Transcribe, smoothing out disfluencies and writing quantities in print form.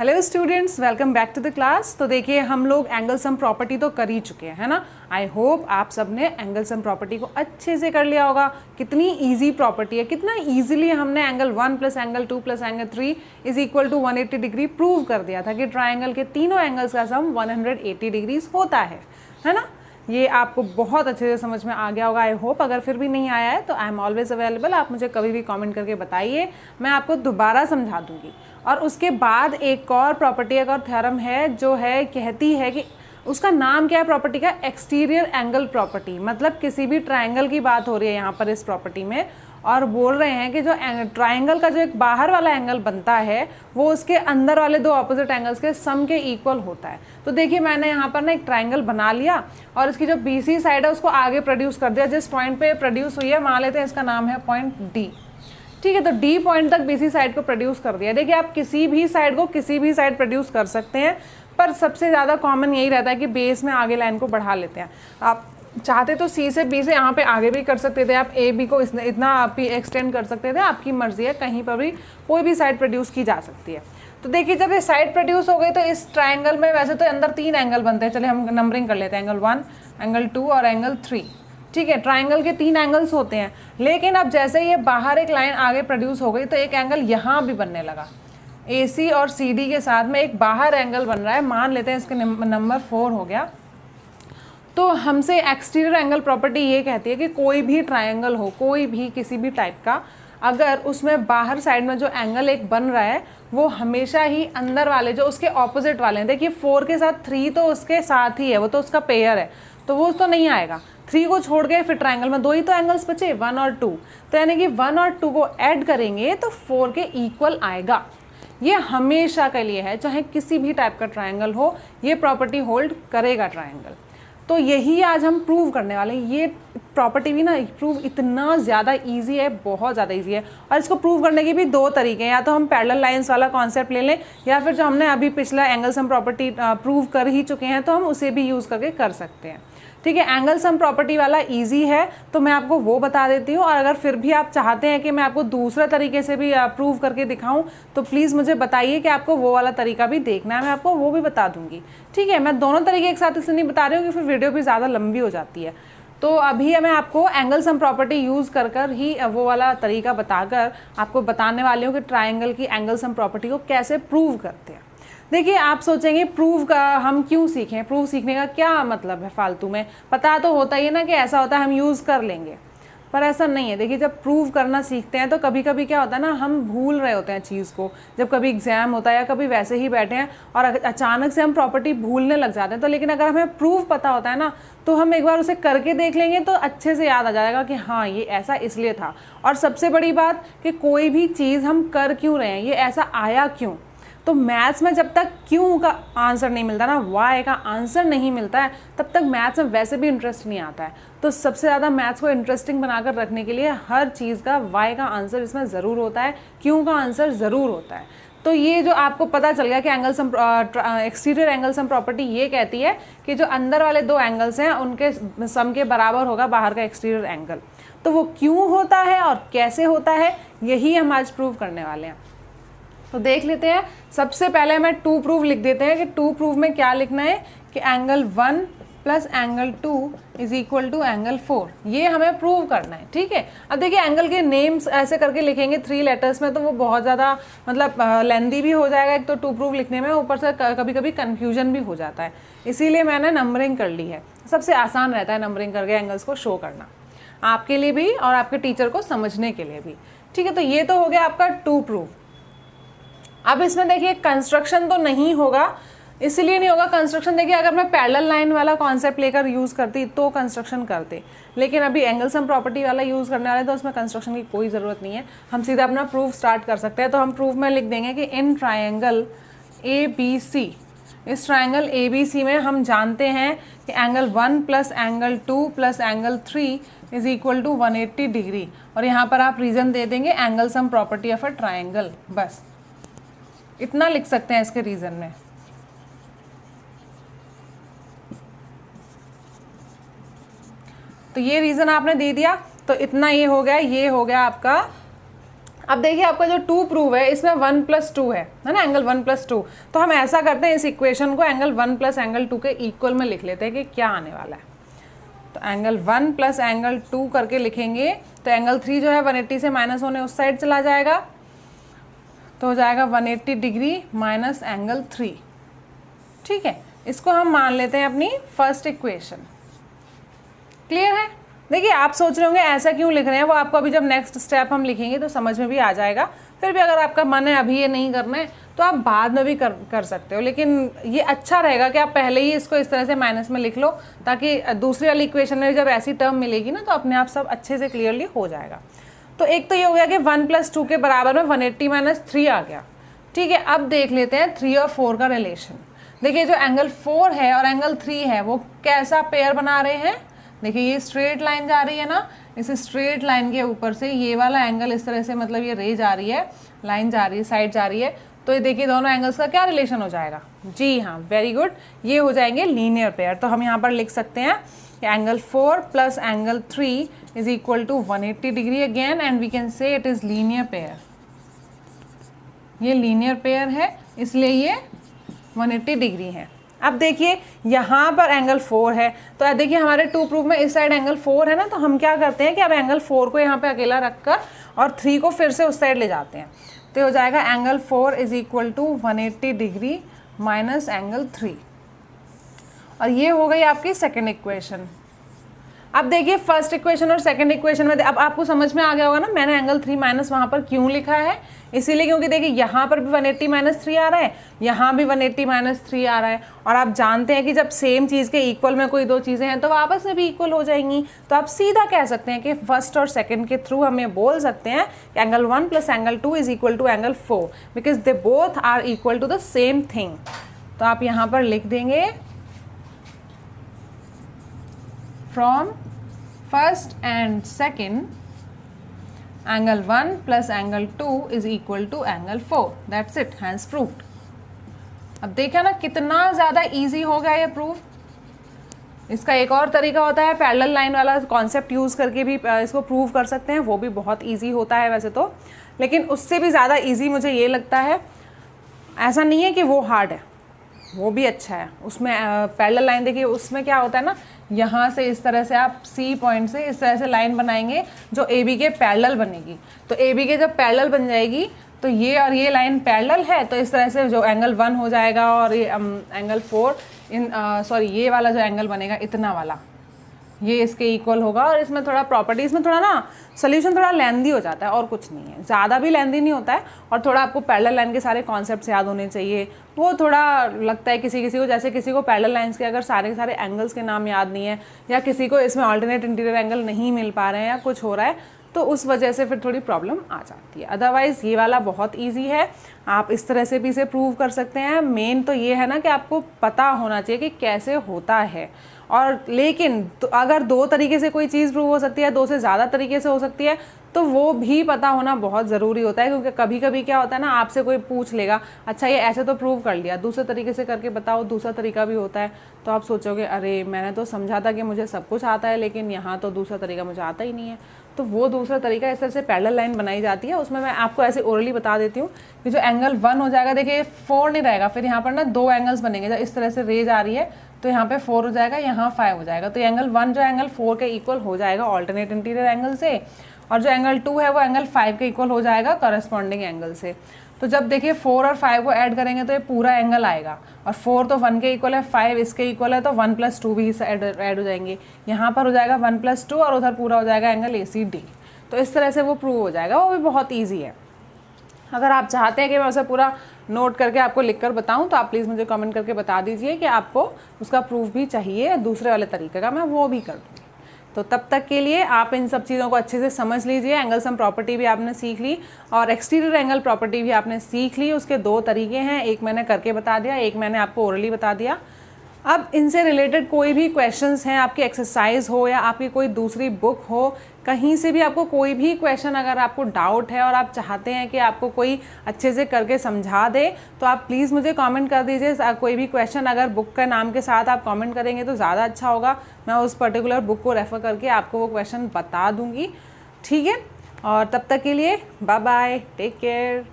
Hello students, welcome back to the class. तो देखिए हम लोग एंगल सम प्रॉपर्टी तो कर ही चुके हैं, है ना। आई होप आप सब ने एंगल सम प्रॉपर्टी को अच्छे से कर लिया होगा। कितनी इजी प्रॉपर्टी है, कितना इजीली हमने angle 1 plus angle 2 plus angle 3 is equal to 180 degree prove कर दिया था कि ट्राइंगल के तीनों एंगल्स का सम 180 डिग्रीज होता है ना। ये आपको बहुत अच्छे से समझ में आ गया होगा आई होप। अगर फिर भी नहीं आया है तो आई एम ऑलवेज अवेलेबल, आप मुझे कभी भी कमेंट करके बताइए, मैं आपको दोबारा समझा दूंगी। और उसके बाद एक और प्रॉपर्टी, एक और थ्योरम है जो है कहती है कि उसका नाम क्या है प्रॉपर्टी का, एक्सटीरियर एंगल प्रॉपर्टी। मतलब किसी भी ट्राइंगल की बात हो रही है यहाँ पर इस प्रॉपर्टी में, और बोल रहे हैं कि जो ट्राइंगल का जो एक बाहर वाला एंगल बनता है वो उसके अंदर वाले दो ऑपोजिट एंगल्स के सम के इक्वल होता है। तो देखिए मैंने यहाँ पर ना एक ट्राइंगल बना लिया और इसकी जो बीसी साइड है उसको आगे प्रोड्यूस कर दिया। जिस पॉइंट पे प्रोड्यूस हुई है मान लेते हैं इसका नाम है पॉइंट डी, ठीक है। तो डी पॉइंट तक बीसी साइड को प्रोड्यूस कर दिया। देखिए आप किसी भी साइड को किसी भी साइड प्रोड्यूस कर सकते हैं, पर सबसे ज़्यादा कॉमन यही रहता है कि बेस में आगे लाइन को बढ़ा लेते हैं। आप चाहते तो सी से बी से यहाँ पे आगे भी कर सकते थे, आप ए बी को इतना आप एक्सटेंड कर सकते थे, आपकी मर्जी है, कहीं पर भी कोई भी साइड प्रोड्यूस की जा सकती है। तो देखिए जब ये साइड प्रोड्यूस हो गई तो इस ट्राइंगल में वैसे तो अंदर 3 एंगल बनते हैं, चलिए हम नंबरिंग कर लेते हैं, एंगल 1, एंगल 2 और एंगल 3, ठीक है। ट्राइंगल के 3 एंगल्स होते हैं, लेकिन अब जैसे ये बाहर एक लाइन आगे प्रोड्यूस हो गई तो एक एंगल यहाँ भी बनने लगा। AC और CD के साथ में एक बाहर एंगल बन रहा है, मान लेते हैं इसके नंबर 4 हो गया। तो हमसे एक्सटीरियर एंगल प्रॉपर्टी ये कहती है कि कोई भी ट्राइंगल हो, कोई भी किसी भी टाइप का, अगर उसमें बाहर साइड में जो एंगल एक बन रहा है वो हमेशा ही अंदर वाले जो उसके ऑपोजिट वाले हैं, देखिए 4 के साथ 3 तो उसके साथ ही है, वो तो उसका पेयर है, तो वो तो नहीं आएगा। 3 को छोड़ के फिर ट्राइंगल में 2 ही तो एंगल्स बचे, 1 और 2, तो यानी कि 1 और 2 को ऐड करेंगे तो 4 के इक्वल आएगा। ये हमेशा के लिए है, चाहे किसी भी टाइप का ट्राइंगल हो, ये प्रॉपर्टी होल्ड करेगा ट्राइंगल। तो यही आज हम प्रूव करने वाले हैं। ये प्रॉपर्टी भी ना प्रूव इतना ज़्यादा इजी है, बहुत ज़्यादा इजी है। और इसको प्रूव करने के भी 2 तरीके हैं, या तो हम पैरेलल लाइंस वाला कॉन्सेप्ट ले लें, या फिर जो हमने अभी पिछला एंगल सम प्रॉपर्टी प्रूव कर ही चुके हैं तो हम उसे भी यूज़ करके कर सकते हैं, ठीक है। एंगल सम प्रॉपर्टी वाला इजी है तो मैं आपको वो बता देती हूँ, और अगर फिर भी आप चाहते हैं कि मैं आपको दूसरे तरीके से भी प्रूव करके दिखाऊं तो प्लीज़ मुझे बताइए कि आपको वो वाला तरीका भी देखना है, मैं आपको वो भी बता दूंगी, ठीक है। मैं दोनों तरीके एक साथ इसलिए नहीं बता रही हूँ कि फिर वीडियो भी ज़्यादा लंबी हो जाती है। तो अभी मैं आपको एंगल सम प्रॉपर्टी यूज़ कर ही वो वाला तरीका बताकर आपको बताने वाली हूँ कि ट्राइंगल की एंगल सम प्रॉपर्टी को कैसे प्रूव करते हैं। देखिए आप सोचेंगे प्रूव का हम क्यों सीखें, प्रूव सीखने का क्या मतलब है फालतू में, पता तो होता ही है ना कि ऐसा होता है हम यूज़ कर लेंगे, पर ऐसा नहीं है। देखिए जब प्रूव करना सीखते हैं तो कभी कभी क्या होता है ना, हम भूल रहे होते हैं चीज़ को, जब कभी एग्जाम होता है या कभी वैसे ही बैठे हैं और अचानक से हम प्रॉपर्टी भूलने लग जाते हैं। तो लेकिन अगर हमें प्रूव पता होता है ना तो हम एक बार उसे करके देख लेंगे तो अच्छे से याद आ जाएगा कि हाँ ये ऐसा इसलिए था। और सबसे बड़ी बात कि कोई भी चीज़ हम कर क्यों रहे हैं, ये ऐसा आया क्यों। तो मैथ्स में जब तक क्यों का आंसर नहीं मिलता ना, वाई का आंसर नहीं मिलता है, तब तक मैथ्स में वैसे भी इंटरेस्ट नहीं आता है। तो सबसे ज़्यादा मैथ्स को इंटरेस्टिंग बनाकर रखने के लिए हर चीज़ का वाई का आंसर इसमें ज़रूर होता है, क्यों का आंसर ज़रूर होता है। तो ये जो आपको पता चल गया कि angle sum exterior angle sum property ये कहती है कि जो अंदर वाले 2 एंगल्स हैं उनके सम के बराबर होगा बाहर का एक्सटीरियर एंगल। तो वो क्यों होता है और कैसे होता है, यही हम आज प्रूव करने वाले हैं। तो देख लेते हैं। सबसे पहले मैं 2 प्रूव लिख देते हैं कि 2 प्रूव में क्या लिखना है कि angle 1 plus angle 2 is equal to angle 4, ये हमें प्रूव करना है, ठीक है। अब देखिए एंगल के नेम्स ऐसे करके लिखेंगे 3 लेटर्स में तो वो बहुत ज़्यादा मतलब लेंदी भी हो जाएगा एक तो 2 प्रूव लिखने में, ऊपर से कभी कभी कन्फ्यूजन भी हो जाता है, इसीलिए मैंने नंबरिंग कर ली है। सबसे आसान रहता है नंबरिंग करके एंगल्स को शो करना, आपके लिए भी और आपके टीचर को समझने के लिए भी, ठीक है। तो ये तो हो गया आपका 2 प्रूव। अब इसमें देखिए कंस्ट्रक्शन तो नहीं होगा, इसलिए नहीं होगा कंस्ट्रक्शन, देखिए अगर मैं पैरेलल लाइन वाला कॉन्सेप्ट लेकर यूज़ करती तो कंस्ट्रक्शन करते, लेकिन अभी एंगल सम प्रॉपर्टी वाला यूज़ करने वाले तो उसमें कंस्ट्रक्शन की कोई ज़रूरत नहीं है, हम सीधा अपना प्रूफ स्टार्ट कर सकते हैं। तो हम प्रूफ में लिख देंगे कि इन ट्राइंगल ABC, इस ट्राइंगल ABC में हम जानते हैं कि angle 1 plus angle 2 plus angle 3 is equal to 180 degree, और यहाँ पर आप रीज़न दे देंगे angle sum property of a triangle, बस इतना लिख सकते हैं इसके रीजन में। तो ये रीजन आपने दे दिया, तो इतना ये हो गया आपका अब देखिए आपका जो 2 प्रूव है इसमें 1 + 2 है ना, एंगल 1 + 2। तो हम ऐसा करते हैं, इस इक्वेशन को एंगल 1 + एंगल 2 के इक्वल में लिख लेते हैं कि क्या आने वाला है। तो एंगल 1 + एंगल 2 करके लिखेंगे तो एंगल 3 जो है 180 से माइनस होने उस साइड चला जाएगा, तो हो जाएगा 180 डिग्री माइनस एंगल 3। ठीक है, इसको हम मान लेते हैं अपनी फर्स्ट इक्वेशन। क्लियर है? देखिए आप सोच रहे होंगे ऐसा क्यों लिख रहे हैं, वो आपको अभी जब नेक्स्ट स्टेप हम लिखेंगे तो समझ में भी आ जाएगा। फिर भी अगर आपका मन है अभी ये नहीं करना है तो आप बाद में भी कर सकते हो, लेकिन ये अच्छा रहेगा कि आप पहले ही इसको इस तरह से माइनस में लिख लो, ताकि दूसरी वाली इक्वेशन में जब ऐसी टर्म मिलेगी ना तो अपने आप सब अच्छे से क्लियरली हो जाएगा। तो एक तो ये हो गया कि 1 + 2 के बराबर में 180 - 3 आ गया। ठीक है, अब देख लेते हैं 3 और 4 का रिलेशन। देखिए जो एंगल 4 है और एंगल 3 है वो कैसा पेयर बना रहे हैं। देखिए ये स्ट्रेट लाइन जा रही है ना, इस स्ट्रेट लाइन के ऊपर से ये वाला एंगल इस तरह से, मतलब ये रे जा रही है, लाइन जा रही है, साइड जा रही है, तो ये देखिए दोनों एंगल्स का क्या रिलेशन हो जाएगा। जी हाँ, वेरी गुड, ये हो जाएंगे लीनियर पेयर। तो हम यहाँ पर लिख सकते हैं angle 4 + angle 3 is equal to 180 degree again, and we can say it is linear pair. ये लीनियर पेयर है इसलिए ये 180 डिग्री है। अब देखिए यहाँ पर एंगल 4 है, तो देखिए हमारे 2 प्रूफ में इस साइड एंगल 4 है ना, तो हम क्या करते हैं कि अब एंगल 4 को यहाँ पे अकेला रखकर और 3 को फिर से उस साइड ले जाते हैं। तो हो जाएगा angle 4 is equal to 180 degree minus angle 3, और ये हो गई आपकी सेकेंड इक्वेशन। अब देखिए फर्स्ट इक्वेशन और सेकंड इक्वेशन में अब आपको समझ में आ गया होगा ना मैंने एंगल 3 माइनस वहाँ पर क्यों लिखा है। इसीलिए क्योंकि देखिए यहाँ पर भी 180 - 3 आ रहा है, यहाँ भी 180 - 3 आ रहा है, और आप जानते हैं कि जब सेम चीज़ के इक्वल में कोई दो चीज़ें हैं तो आपस में भी इक्वल हो जाएंगी। तो आप सीधा कह सकते हैं कि फर्स्ट और सेकंड के थ्रू हम ये बोल सकते हैं कि angle 1 + angle 2 is equal to angle 4, because they both are equal to the same thing. तो आप यहाँ पर लिख देंगे from first and second angle 1 + angle 2 is equal to angle 4. That's it, hence proved. अब देखा ना कितना ज़्यादा इजी हो गया ये प्रूफ। इसका एक और तरीका होता है, पैरेलल लाइन वाला कॉन्सेप्ट यूज़ करके भी इसको प्रूव कर सकते हैं, वो भी बहुत इजी होता है वैसे तो, लेकिन उससे भी ज़्यादा इजी मुझे ये लगता है। ऐसा नहीं है कि वो हार्ड है, वो भी अच्छा है। उसमें पैरेलल लाइन देखिए, उसमें क्या होता है ना, यहाँ से इस तरह से आप सी पॉइंट से इस तरह से लाइन बनाएंगे जो ए बी के पैरेलल बनेगी। तो ए बी के जब पैरेलल बन जाएगी तो ये और ये लाइन पैरेलल है, तो इस तरह से जो एंगल 1 हो जाएगा और ये एंगल 4 ये वाला जो एंगल बनेगा इतना वाला, ये इसके इक्वल होगा। और इसमें थोड़ा प्रॉपर्टीज़ में थोड़ा ना सोल्यूशन थोड़ा लेंदी हो जाता है, और कुछ नहीं है, ज़्यादा भी लेंदी नहीं होता है। और थोड़ा आपको पैरेलल लाइन के सारे कॉन्सेप्ट्स याद होने चाहिए। वो थोड़ा लगता है किसी को, जैसे किसी को पैरेलल लाइंस के अगर सारे एंगल्स के नाम याद नहीं है, या किसी को इसमें अल्टरनेट इंटीरियर एंगल नहीं मिल पा रहे हैं या कुछ हो रहा है, तो उस वजह से फिर थोड़ी प्रॉब्लम आ जाती है। अदरवाइज़ ये वाला बहुत ईजी है, आप इस तरह से भी इसे प्रूव कर सकते हैं। मेन तो ये है ना कि आपको पता होना चाहिए कि कैसे होता है। और लेकिन तो अगर 2 तरीके से कोई चीज़ प्रूव हो सकती है, 2 से ज़्यादा तरीके से हो सकती है, तो वो भी पता होना बहुत ज़रूरी होता है। क्योंकि कभी कभी क्या होता है ना, आपसे कोई पूछ लेगा, अच्छा ये ऐसे तो प्रूव कर लिया, दूसरे तरीके से करके बताओ, दूसरा तरीका भी होता है। तो आप सोचोगे अरे मैंने तो समझा था कि मुझे सब कुछ आता है, लेकिन यहाँ तो दूसरा तरीका मुझे आता ही नहीं है। तो वो दूसरा तरीका इस तरह से पैरेलल लाइन बनाई जाती है, उसमें मैं आपको ऐसे ओरली बता देती हूँ कि जो एंगल 1 हो जाएगा, देखिए 4 नहीं रहेगा, फिर यहाँ पर ना 2 एंगल्स बनेंगे। जब इस तरह से रेज आ रही है तो यहाँ पे 4 हो जाएगा, यहाँ 5 हो जाएगा। तो एंगल 1 जो एंगल 4 के इक्वल हो जाएगा ऑल्टरनेट इंटीरियर एंगल से, और जो एंगल 2 है वो एंगल 5 के इक्वल हो जाएगा करस्पॉन्डिंग एंगल से। तो जब देखिए 4 और 5 को ऐड करेंगे तो ये पूरा एंगल आएगा, और 4 तो 1 के इक्वल है, 5 इसके इक्वल है, तो 1 + 2 भी ऐड हो जाएंगे। यहाँ पर हो जाएगा 1 + 2, और उधर पूरा हो जाएगा एंगल ACD। तो इस तरह से वो प्रूव हो जाएगा, वो भी बहुत ईजी है। अगर आप चाहते हैं कि मैं उसे पूरा नोट करके आपको लिख कर बताऊँ तो आप प्लीज़ मुझे कमेंट करके बता दीजिए कि आपको उसका प्रूफ भी चाहिए दूसरे वाले तरीके का, मैं वो भी कर दूँगी। तो तब तक के लिए आप इन सब चीज़ों को अच्छे से समझ लीजिए। एंगल सम प्रॉपर्टी भी आपने सीख ली, और एक्सटीरियर एंगल प्रॉपर्टी भी आपने सीख ली। उसके 2 तरीके हैं, एक मैंने करके बता दिया, एक मैंने आपको ओरली बता दिया। अब इनसे रिलेटेड कोई भी क्वेश्चंस हैं, आपकी एक्सरसाइज हो या आपकी कोई दूसरी बुक हो, कहीं से भी आपको कोई भी क्वेश्चन अगर आपको डाउट है और आप चाहते हैं कि आपको कोई अच्छे से करके समझा दे, तो आप प्लीज़ मुझे कमेंट कर दीजिए। कोई भी क्वेश्चन अगर बुक के नाम के साथ आप कमेंट करेंगे तो ज़्यादा अच्छा होगा, मैं उस पर्टिकुलर बुक को रेफ़र करके आपको वो क्वेश्चन बता दूँगी। ठीक है, और तब तक के लिए बाय बाय, टेक केयर।